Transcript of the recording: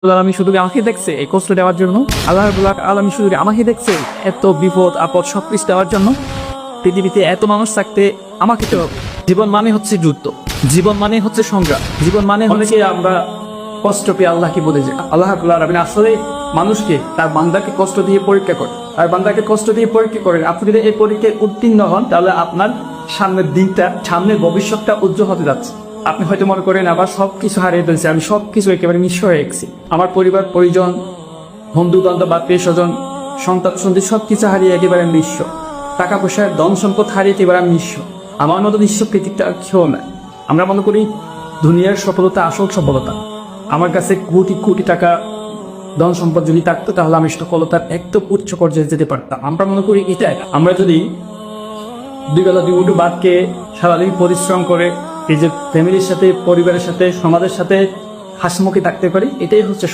আলামিন শুধু আমাকে দেখছে এই কষ্ট দেওয়ার জন্য। আল্লাহ রাব্বুল আলামিন শুধু আমাকে দেখছে এত বিপদ আপদ সবকিছু দেওয়ার জন্য। পৃথিবীতে এত মানুষ থাকতে আমাকে তো। জীবন মানে হচ্ছে যুদ্ধ, জীবন মানে হচ্ছে সংগ্রাম, জীবন মানে হচ্ছে আমরা কষ্ট পেয়ে আল্লাহকে বলে যে আল্লাহ রাব্বুল আলামিন আসলে মানুষকে তার বান্দাকে কষ্ট দিয়ে পরীক্ষা করে, আর বান্দাকে কষ্ট দিয়ে পরীক্ষা করেন। আপনি যদি এই পরীক্ষায় উত্তীর্ণ হন তাহলে আপনার সামনের দিনটা, সামনের ভবিষ্যৎটা উজ্জ্বল হতে যাচ্ছে। আপনি হয়তো মনে করেন আবার সবকিছু হারিয়ে ফেলছি, আমি সবকিছু একেবারে নিঃস্ব হয়ে গেছি, আমার পরিবার পরিজন, বন্ধু বান্ধব, আত্মীয় স্বজন, সন্তান সন্ধি সবকিছু হারিয়ে একেবারে নিঃস্ব, টাকা পয়সা ধন সম্পদ হারিয়ে একেবারে আমি নিঃস্ব। আমার মতো নিঃস্ব পৃথিবীটা কেউ নাই। আমরা মনে করি দুনিয়ার সফলতা আসল সফলতা। আমার কাছে কোটি কোটি টাকা ধন সম্পদ যদি থাকতো তাহলে আমি সফলতার একদম উচ্চ পর্যায়ে যেতে পারতাম। আমরা মনে করি এটাই। আমরা যদি দুই বেলা দুই মুঠো ভাতকে সারাদিন পরিশ্রম করে এই যে ফ্যামিলির সাথে, পরিবারের সাথে, সমাজের সাথে হাসিমুখে থাকতে পারি, এটাই হচ্ছে